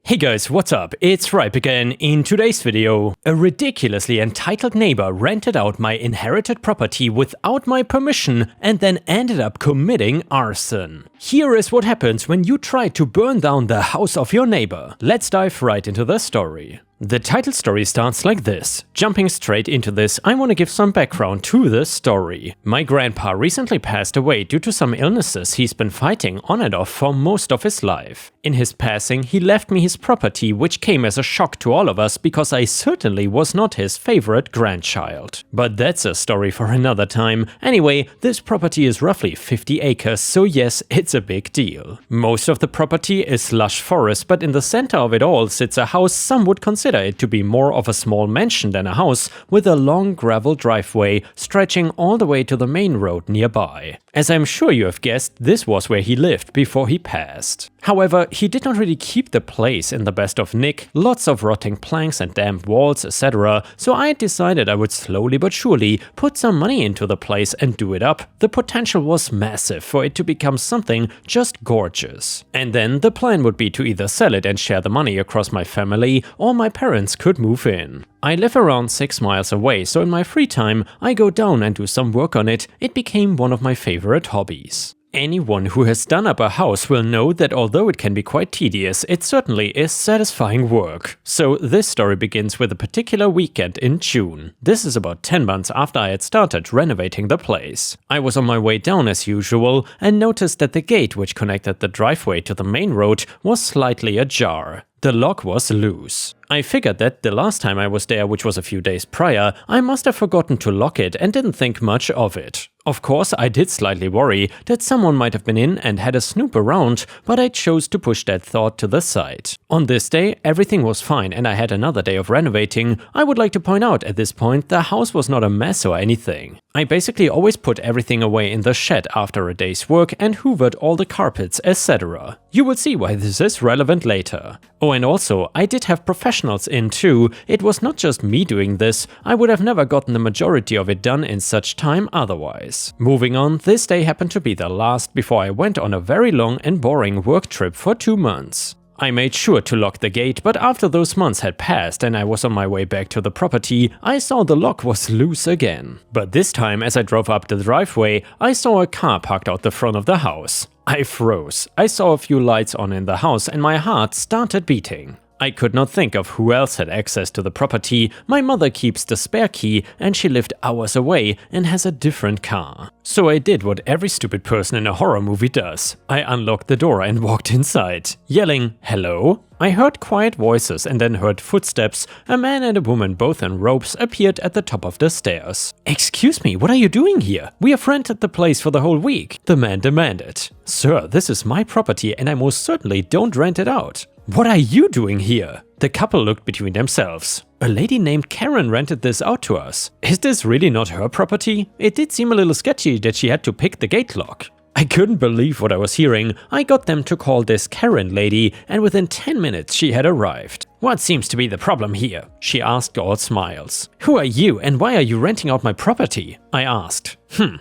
Hey guys, what's up? It's Ripe again. In today's video, a ridiculously entitled neighbor rented out my inherited property without my permission and then ended up committing arson. Here is what happens when you try to burn down the house of your neighbor. Let's dive right into the story. The title story starts like this. Jumping straight into this, I want to give some background to the story. My grandpa recently passed away due to some illnesses he's been fighting on and off for most of his life. In his passing, he left me his property, which came as a shock to all of us because I certainly was not his favorite grandchild. But that's a story for another time. Anyway, this property is roughly 50 acres, so yes, it's a big deal. Most of the property is lush forest, but in the center of it all sits a house some would consider it to be more of a small mansion than a house, with a long gravel driveway stretching all the way to the main road nearby. As I'm sure you have guessed, this was where he lived before he passed. However, he did not really keep the place in the best of nick, lots of rotting planks and damp walls, etc. So I decided I would slowly but surely put some money into the place and do it up. The potential was massive for it to become something just gorgeous. And then the plan would be to either sell it and share the money across my family, or my parents could move in. I live around 6 miles away, so in my free time I go down and do some work on it. It became one of my favorite hobbies. Anyone who has done up a house will know that although it can be quite tedious, it certainly is satisfying work. So this story begins with a particular weekend in June. This is about 10 months after I had started renovating the place. I was on my way down as usual and noticed that the gate which connected the driveway to the main road was slightly ajar. The lock was loose. I figured that the last time I was there, which was a few days prior, I must have forgotten to lock it and didn't think much of it. Of course, I did slightly worry that someone might have been in and had a snoop around, but I chose to push that thought to the side. On this day, everything was fine and I had another day of renovating. I would like to point out at this point, the house was not a mess or anything. I basically always put everything away in the shed after a day's work and hoovered all the carpets, etc. You will see why this is relevant later. Oh, and also, I did have professionals in too. It was not just me doing this. I would have never gotten the majority of it done in such time otherwise. Moving on, this day happened to be the last before I went on a very long and boring work trip for 2 months. I made sure to lock the gate, but after those months had passed and I was on my way back to the property, I saw the lock was loose again. But this time, as I drove up the driveway, I saw a car parked out the front of the house. I froze. I saw a few lights on in the house and my heart started beating. I could not think of who else had access to the property. My mother keeps the spare key and she lived hours away and has a different car. So I did what every stupid person in a horror movie does. I unlocked the door and walked inside, yelling, "Hello?" I heard quiet voices and then heard footsteps. A man and a woman, both in robes, appeared at the top of the stairs. "Excuse me, what are you doing here? We have rented the place for the whole week," the man demanded. "Sir, this is my property and I most certainly don't rent it out." "What are you doing here?" The couple looked between themselves. "A lady named Karen rented this out to us. Is this really not her property? It did seem a little sketchy that she had to pick the gate lock." I couldn't believe what I was hearing. I got them to call this Karen lady, and within 10 minutes she had arrived. "What seems to be the problem here?" she asked, all smiles. "Who are you and why are you renting out my property?" I asked.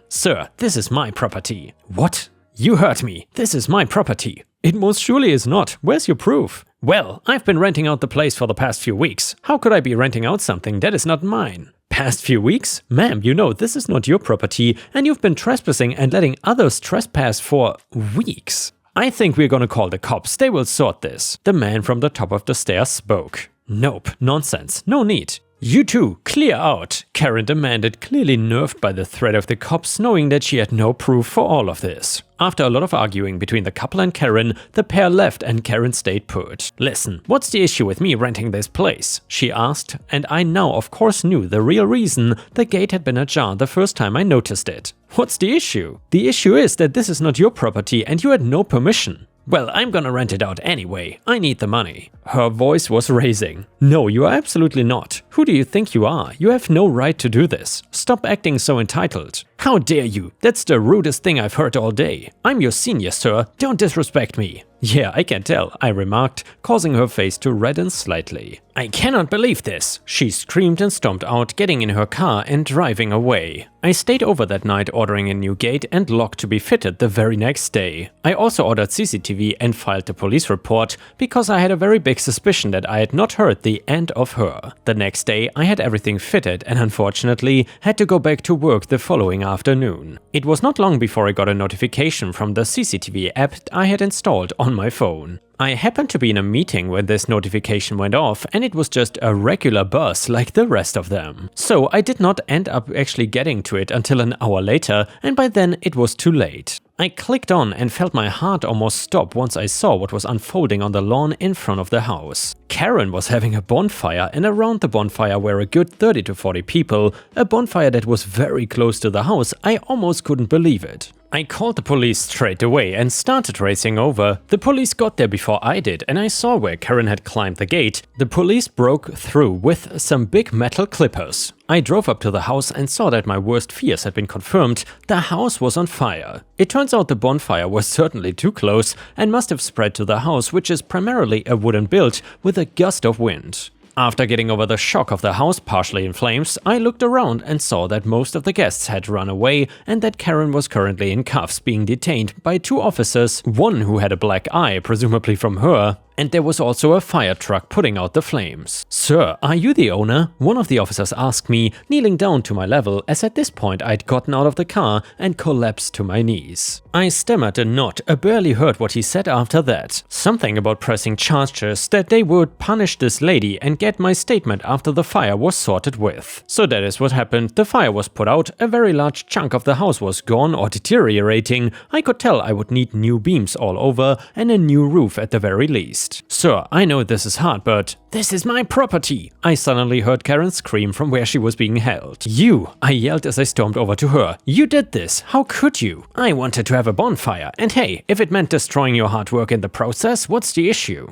Sir, this is my property." "What? You heard me. This is my property." "It most surely is not. Where's your proof?" "Well, I've been renting out the place for the past few weeks. How could I be renting out something that is not mine?" "Past few weeks? Ma'am, you know this is not your property and you've been trespassing and letting others trespass for weeks. I think we're gonna call the cops. They will sort this." The man from the top of the stairs spoke. "Nope, nonsense. No need." "You two, clear out," Karen demanded, clearly nerved by the threat of the cops, knowing that she had no proof for all of this. After a lot of arguing between the couple and Karen, the pair left and Karen stayed put. "Listen, what's the issue with me renting this place?" she asked, and I now of course knew the real reason. The gate had been ajar the first time I noticed it. "What's the issue?" "The issue is that this is not your property and you had no permission." "Well, I'm gonna rent it out anyway. I need the money." Her voice was raising. "No, you are absolutely not. Who do you think you are? You have no right to do this. Stop acting so entitled." "How dare you? That's the rudest thing I've heard all day. I'm your senior, sir. Don't disrespect me." "Yeah, I can tell," I remarked, causing her face to redden slightly. "I cannot believe this," she screamed and stomped out, getting in her car and driving away. I stayed over that night ordering a new gate and lock to be fitted the very next day. I also ordered CCTV and filed a police report because I had a very big suspicion that I had not heard the end of her. The next day I had everything fitted and unfortunately had to go back to work the following afternoon. It was not long before I got a notification from the CCTV app I had installed on my phone. I happened to be in a meeting when this notification went off and it was just a regular buzz like the rest of them. So I did not end up actually getting to it until an hour later, and by then it was too late. I clicked on and felt my heart almost stop once I saw what was unfolding on the lawn in front of the house. Karen was having a bonfire, and around the bonfire were a good 30 to 40 people, a bonfire that was very close to the house. I almost couldn't believe it. I called the police straight away and started racing over. The police got there before I did and I saw where Karen had climbed the gate. The police broke through with some big metal clippers. I drove up to the house and saw that my worst fears had been confirmed. The house was on fire. It turns out the bonfire was certainly too close and must have spread to the house, which is primarily a wooden build with a gust of wind. After getting over the shock of the house partially in flames, I looked around and saw that most of the guests had run away and that Karen was currently in cuffs being detained by 2 officers, one who had a black eye, presumably from her, and there was also a fire truck putting out the flames. "Sir, are you the owner?" one of the officers asked me, kneeling down to my level, as at this point I'd gotten out of the car and collapsed to my knees. I stammered a nod. I barely heard what he said after that. Something about pressing charges, that they would punish this lady and get my statement after the fire was sorted with. So that is what happened. The fire was put out, a very large chunk of the house was gone or deteriorating. I could tell I would need new beams all over and a new roof at the very least. "Sir, I know this is hard, but this is my property!" I suddenly heard Karen scream from where she was being held. "You!" I yelled as I stormed over to her. "You did this! How could you? I wanted to have a bonfire, and hey, if it meant destroying your hard work in the process, what's the issue?"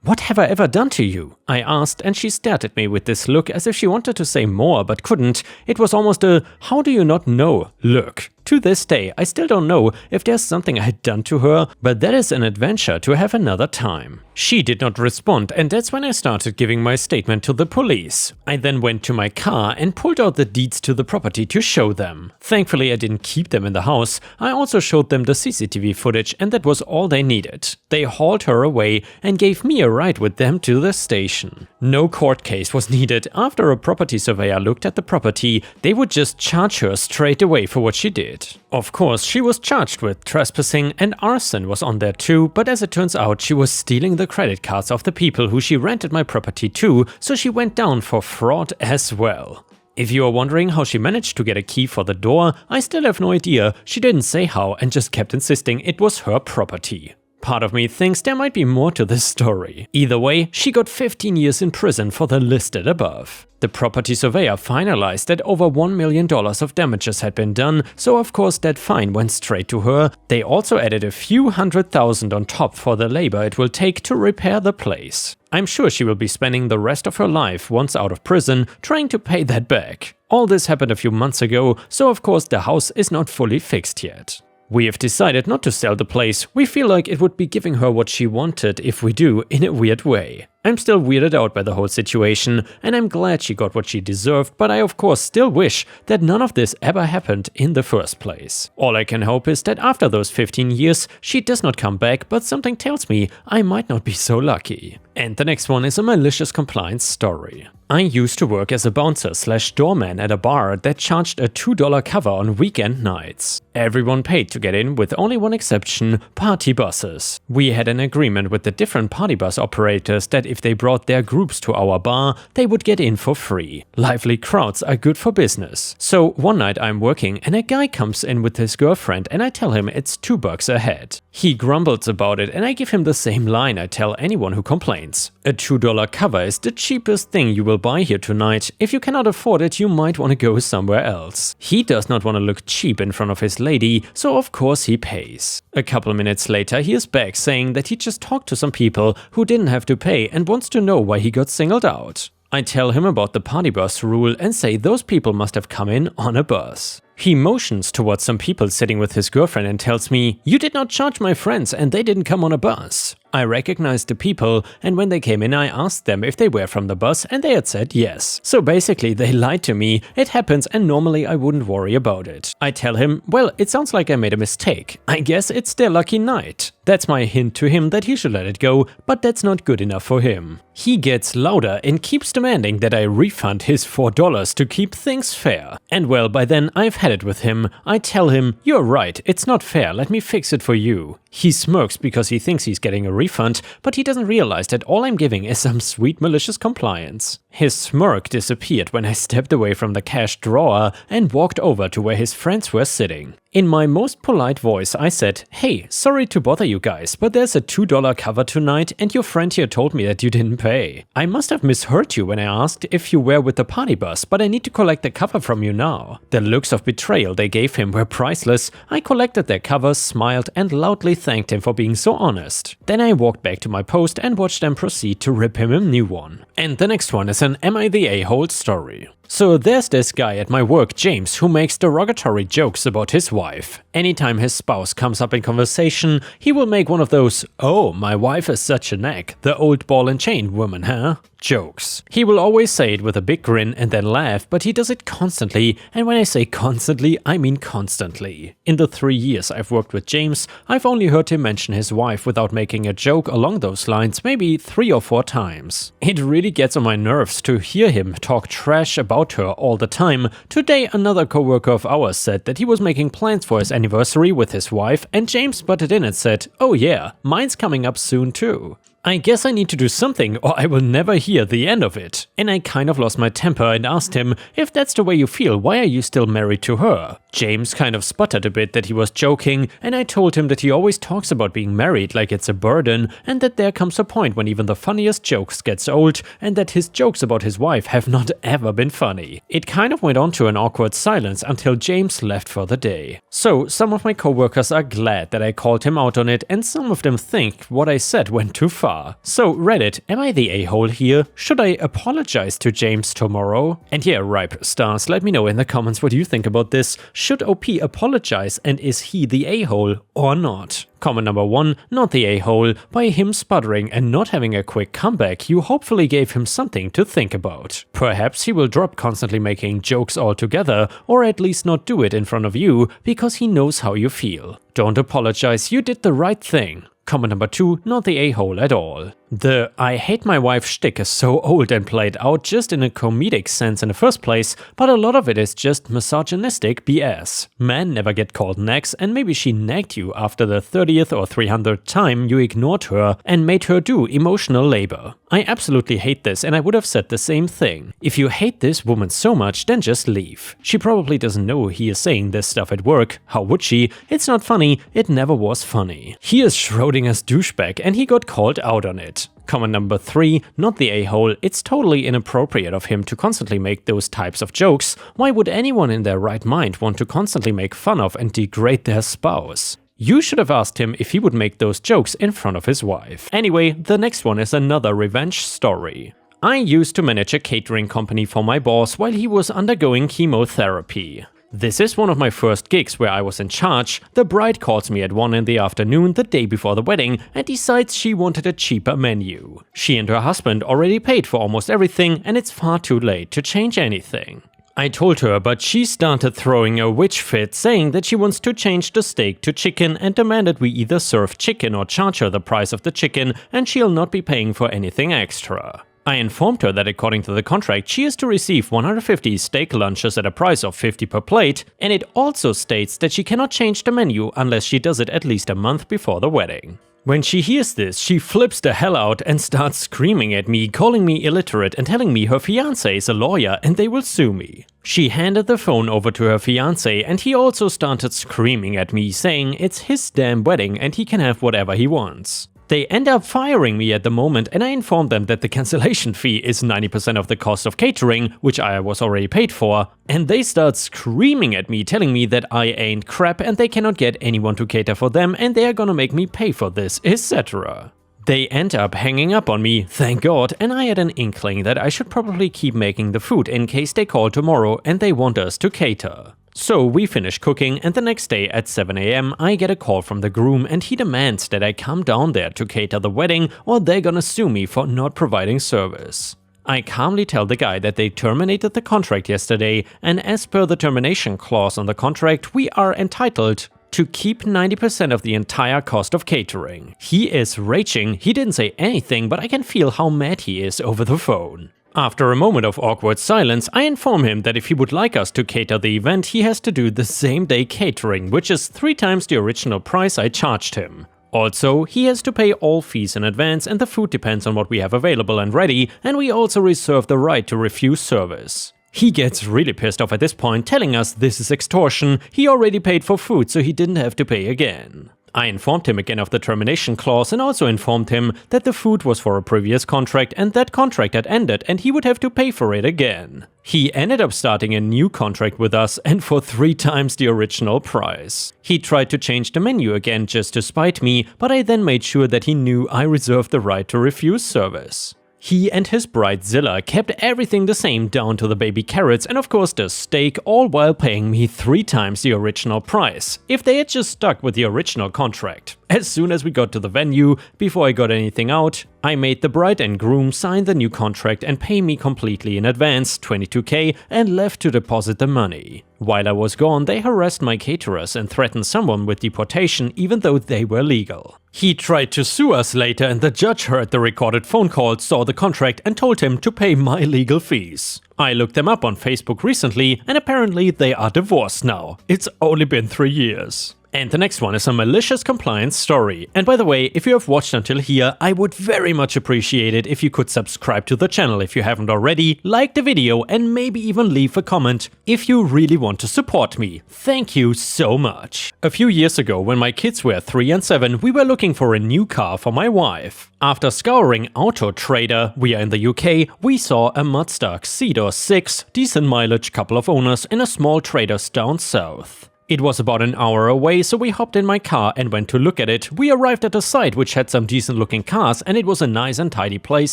"What have I ever done to you?" I asked, and she stared at me with this look as if she wanted to say more but couldn't. It was almost a "how do you not know" look. To this day, I still don't know if there's something I had done to her, but that is an adventure to have another time. She did not respond, and that's when I started giving my statement to the police. I then went to my car and pulled out the deeds to the property to show them. Thankfully, I didn't keep them in the house. I also showed them the CCTV footage, and that was all they needed. They hauled her away and gave me a ride with them to the station. No court case was needed. After a property surveyor looked at the property, they would just charge her straight away for what she did. Of course, she was charged with trespassing and arson was on there too, but as it turns out, she was stealing the credit cards of the people who she rented my property to, so she went down for fraud as well. If you are wondering how she managed to get a key for the door, I still have no idea. She didn't say how and just kept insisting it was her property. Part of me thinks there might be more to this story. Either way, she got 15 years in prison for the listed above. The property surveyor finalized that over $1 million of damages had been done, so of course that fine went straight to her. They also added a few $100,000 on top for the labor it will take to repair the place. I'm sure she will be spending the rest of her life, once out of prison, trying to pay that back. All this happened a few months ago, so of course the house is not fully fixed yet. We have decided not to sell the place. We feel like it would be giving her what she wanted if we do, in a weird way. I'm still weirded out by the whole situation, and I'm glad she got what she deserved, but I of course still wish that none of this ever happened in the first place. All I can hope is that after those 15 years, she does not come back, but something tells me I might not be so lucky. And the next one is a malicious compliance story. I used to work as a bouncer/doorman at a bar that charged a $2 cover on weekend nights. Everyone paid to get in with only one exception: party buses. We had an agreement with the different party bus operators that if they brought their groups to our bar, they would get in for free. Lively crowds are good for business. So one night I'm working and a guy comes in with his girlfriend and I tell him it's $2 a head. He grumbles about it and I give him the same line I tell anyone who complains. A $2 cover is the cheapest thing you will buy here tonight. If you cannot afford it, you might want to go somewhere else. He does not want to look cheap in front of his lady, so of course he pays. A couple minutes later he is back saying that he just talked to some people who didn't have to pay and wants to know why he got singled out. I tell him about the party bus rule and say those people must have come in on a bus. He motions towards some people sitting with his girlfriend and tells me, "You did not charge my friends and they didn't come on a bus." I recognized the people, and when they came in I asked them if they were from the bus and they had said yes. So basically they lied to me. It happens and normally I wouldn't worry about it. I tell him, well, it sounds like I made a mistake. I guess it's their lucky night. That's my hint to him that he should let it go, but that's not good enough for him. He gets louder and keeps demanding that I refund his $4 to keep things fair. And well, by then I've had it with him. I tell him, "You're right, it's not fair, let me fix it for you." He smirks because he thinks he's getting a refund, but he doesn't realize that all I'm giving is some sweet malicious compliance. His smirk disappeared when I stepped away from the cash drawer and walked over to where his friends were sitting. In my most polite voice I said, "Hey, sorry to bother you guys, but there's a $2 cover tonight and your friend here told me that you didn't pay. I must have misheard you when I asked if you were with the party bus, but I need to collect the cover from you now." The looks of betrayal they gave him were priceless. I collected their covers, smiled and loudly thanked him for being so honest. Then I walked back to my post and watched them proceed to rip him a new one. And the next one is an Am I the A-hole story. So there's this guy at my work, James, who makes derogatory jokes about his wife. Anytime his spouse comes up in conversation, he will make one of those, "Oh, my wife is such a nag, the old ball and chain woman, huh?" jokes. He will always say it with a big grin and then laugh, but he does it constantly, and when I say constantly, I mean constantly. In the 3 years I've worked with James, I've only heard him mention his wife without making a joke along those lines maybe 3 or 4 times. It really gets on my nerves to hear him talk trash about her all the time. Today another coworker of ours said that he was making plans for his anniversary with his wife, and James butted in and said, "Oh yeah, mine's coming up soon too." I guess I need to do something or I will never hear the end of it. And I kind of lost my temper and asked him, "If that's the way you feel, why are you still married to her?" James kind of sputtered a bit that he was joking, and I told him that he always talks about being married like it's a burden, and that there comes a point when even the funniest jokes gets old, and that his jokes about his wife have not ever been funny. It kind of went on to an awkward silence until James left for the day. So some of my coworkers are glad that I called him out on it, and some of them think what I said went too far. So Reddit, am I the a-hole here? Should I apologize to James tomorrow? And yeah, Ripe Stars, let me know in the comments what you think about this. Should OP apologize, and is he the a-hole or not? Comment number 1, not the a-hole. By him sputtering and not having a quick comeback, you hopefully gave him something to think about. Perhaps he will drop constantly making jokes altogether, or at least not do it in front of you, because he knows how you feel. Don't apologize, you did the right thing. Comment number 2, not the a-hole at all. The "I hate my wife" shtick is so old and played out just in a comedic sense in the first place, but a lot of it is just misogynistic BS. Men never get called nags, and maybe she nagged you after the 30th or 300th time you ignored her and made her do emotional labor. I absolutely hate this, and I would have said the same thing. If you hate this woman so much, then just leave. She probably doesn't know he is saying this stuff at work. How would she? It's not funny, it never was funny. He is Schrodinger's douchebag and he got called out on it. Comment number 3, not the a-hole. It's totally inappropriate of him to constantly make those types of jokes. Why would anyone in their right mind want to constantly make fun of and degrade their spouse? You should have asked him if he would make those jokes in front of his wife. Anyway, the next one is another revenge story. I used to manage a catering company for my boss while he was undergoing chemotherapy. This is one of my first gigs where I was in charge. The bride calls me at 1 in the afternoon the day before the wedding and decides she wanted a cheaper menu. She and her husband already paid for almost everything and it's far too late to change anything. I told her, but she started throwing a witch fit, saying that she wants to change the steak to chicken and demanded we either serve chicken or charge her the price of the chicken and she'll not be paying for anything extra. I informed her that according to the contract she is to receive 150 steak lunches at a price of 50 per plate, and it also states that she cannot change the menu unless she does it at least a month before the wedding. When she hears this, she flips the hell out and starts screaming at me, calling me illiterate and telling me her fiancé is a lawyer and they will sue me. She handed the phone over to her fiancé and he also started screaming at me, saying it's his damn wedding and he can have whatever he wants. They end up firing me at the moment, and I informed them that the cancellation fee is 90% of the cost of catering, which I was already paid for, and they start screaming at me, telling me that I ain't crap and they cannot get anyone to cater for them and they are gonna make me pay for this, etc. They end up hanging up on me, thank God, and I had an inkling that I should probably keep making the food in case they call tomorrow and they want us to cater. So we finish cooking, and the next day at 7 AM I get a call from the groom and he demands that I come down there to cater the wedding or they're gonna sue me for not providing service. I calmly tell the guy that they terminated the contract yesterday, and as per the termination clause on the contract, we are entitled to keep 90% of the entire cost of catering. He is raging, he didn't say anything, but I can feel how mad he is over the phone. After a moment of awkward silence, I inform him that if he would like us to cater the event, he has to do the same day catering, which is 3 times the original price I charged him. Also, he has to pay all fees in advance and the food depends on what we have available and ready, and we also reserve the right to refuse service. He gets really pissed off at this point, telling us this is extortion, he already paid for food so he didn't have to pay again. I informed him again of the termination clause and also informed him that the food was for a previous contract and that contract had ended and he would have to pay for it again. He ended up starting a new contract with us and for 3 times the original price. He tried to change the menu again just to spite me, but I then made sure that he knew I reserved the right to refuse service. He and his bride Zilla kept everything the same down to the baby carrots and of course the steak, all while paying me 3 times the original price, if they had just stuck with the original contract. As soon as we got to the venue, before I got anything out, I made the bride and groom sign the new contract and pay me completely in advance, 22k, and left to deposit the money. While I was gone, they harassed my caterers and threatened someone with deportation even though they were legal. He tried to sue us later and the judge heard the recorded phone call, saw the contract and told him to pay my legal fees. I looked them up on Facebook recently and apparently they are divorced now. It's only been 3 years. And the next one is a malicious compliance story. And by the way, if you have watched until here, I would very much appreciate it if you could subscribe to the channel if you haven't already, like the video and maybe even leave a comment if you really want to support me. Thank you so much. A few years ago, when my kids were 3 and 7, we were looking for a new car for my wife. After scouring Auto Trader, we are in the UK, we saw a Mudstock Cedar 6, decent mileage, couple of owners in a small traders down south. It was about an hour away, so we hopped in my car and went to look at it. We arrived at a site which had some decent looking cars and it was a nice and tidy place,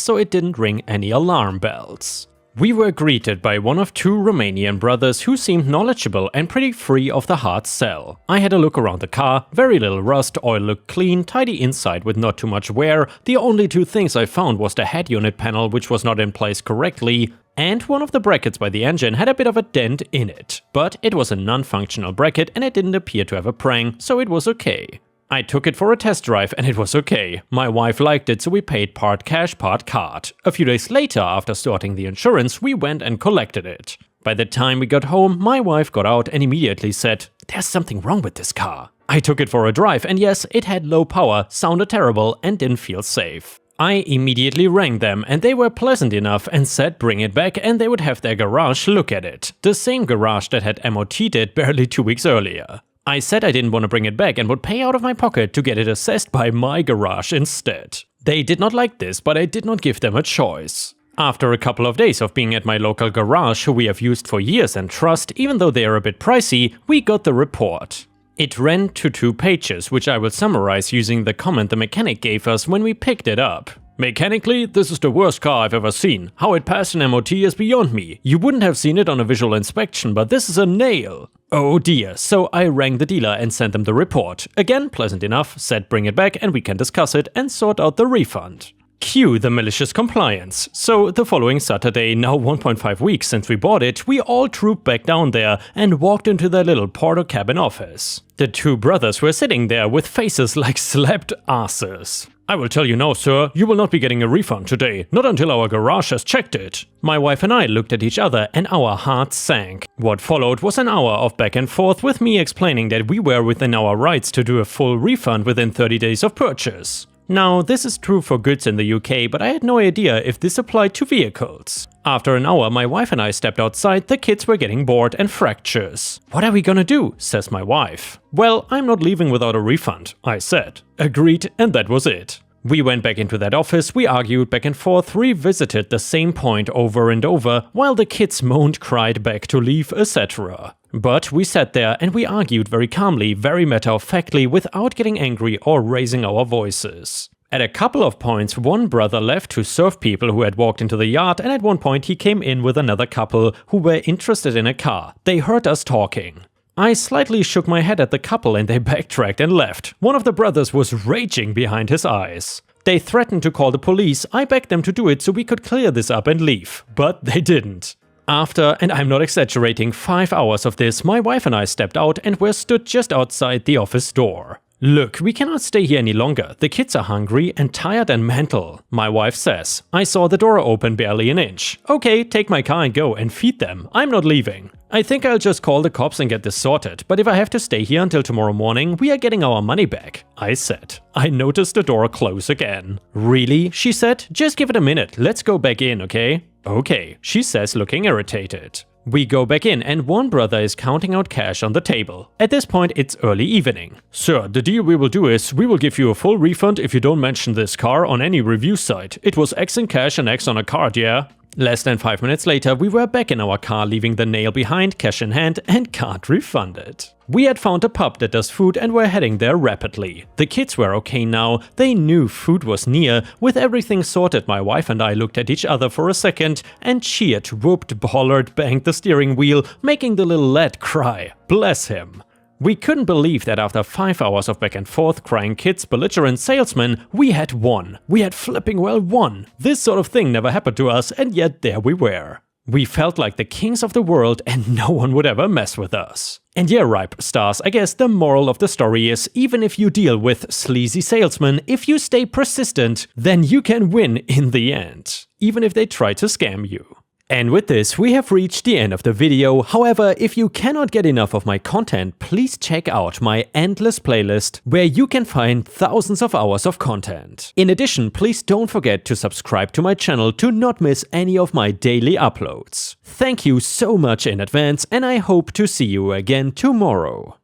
so it didn't ring any alarm bells. We were greeted by one of 2 Romanian brothers who seemed knowledgeable and pretty free of the hard sell. I had a look around the car, very little rust, oil looked clean, tidy inside with not too much wear. The only 2 things I found was the head unit panel which was not in place correctly, and one of the brackets by the engine had a bit of a dent in it. But it was a non-functional bracket and it didn't appear to have a prang, so it was okay. I took it for a test drive and it was okay. My wife liked it, so we paid part cash, part card. A few days later, after sorting the insurance, we went and collected it. By the time we got home, my wife got out and immediately said, "There's something wrong with this car." I took it for a drive and yes, it had low power, sounded terrible and didn't feel safe. I immediately rang them and they were pleasant enough and said bring it back and they would have their garage look at it. The same garage that had MOT'd it barely 2 weeks earlier. I said I didn't want to bring it back and would pay out of my pocket to get it assessed by my garage instead. They did not like this, but I did not give them a choice. After a couple of days of being at my local garage, who we have used for years and trust, even though they are a bit pricey, we got the report. It ran to 2 pages, which I will summarize using the comment the mechanic gave us when we picked it up. "Mechanically, this is the worst car I've ever seen. How it passed an MOT is beyond me. You wouldn't have seen it on a visual inspection, but this is a nail." Oh dear, so I rang the dealer and sent them the report. Again, pleasant enough, said bring it back and we can discuss it and sort out the refund. Cue the malicious compliance. So the following Saturday, now 1.5 weeks since we bought it, we all trooped back down there and walked into their little porter cabin office. The 2 brothers were sitting there with faces like slapped asses. "I will tell you now, sir, you will not be getting a refund today, not until our garage has checked it." My wife and I looked at each other and our hearts sank. What followed was an hour of back and forth with me explaining that we were within our rights to do a full refund within 30 days of purchase. Now, this is true for goods in the UK, but I had no idea if this applied to vehicles. After an hour, my wife and I stepped outside, the kids were getting bored and fractious. "What are we gonna do?" says my wife. "Well, I'm not leaving without a refund," I said. Agreed, and that was it. We went back into that office, we argued back and forth, revisited the same point over and over, while the kids moaned, cried, begged to leave, etc. But we sat there and we argued very calmly, very matter-of-factly, without getting angry or raising our voices. At a couple of points, one brother left to serve people who had walked into the yard, and at one point he came in with another couple who were interested in a car. They heard us talking. I slightly shook my head at the couple and they backtracked and left. One of the brothers was raging behind his eyes. They threatened to call the police. I begged them to do it so we could clear this up and leave, but they didn't. After, and I'm not exaggerating, 5 hours of this, my wife and I stepped out and were stood just outside the office door. Look, we cannot stay here any longer. The kids are hungry and tired and mental. My wife says, I saw the door open barely an inch. Okay, take my car and go and feed them. I'm not leaving. I think I'll just call the cops and get this sorted, but if I have to stay here until tomorrow morning, we are getting our money back, I said. I noticed the door close again. Really? She said. Just give it a minute. Let's go back in, okay? Okay, she says, looking irritated. We go back in and one brother is counting out cash on the table. At this point, it's early evening. Sir, the deal we will do is we will give you a full refund if you don't mention this car on any review site. It was X in cash and X on a card, yeah? Less than 5 minutes later, we were back in our car, leaving the nail behind, cash in hand, and card refunded. We had found a pub that does food and were heading there rapidly. The kids were okay now, they knew food was near. With everything sorted, my wife and I looked at each other for a second and cheered, whooped, hollered, banged the steering wheel, making the little lad cry. Bless him. We couldn't believe that after 5 hours of back and forth, crying kids, belligerent salesmen, we had won. We had flipping well won. This sort of thing never happened to us, and yet there we were. We felt like the kings of the world and no one would ever mess with us. And yeah, ripe stars, I guess the moral of the story is, even if you deal with sleazy salesmen, if you stay persistent, then you can win in the end. Even if they try to scam you. And with this, we have reached the end of the video. However, if you cannot get enough of my content, please check out my endless playlist, where you can find thousands of hours of content. In addition, please don't forget to subscribe to my channel to not miss any of my daily uploads. Thank you so much in advance, and I hope to see you again tomorrow.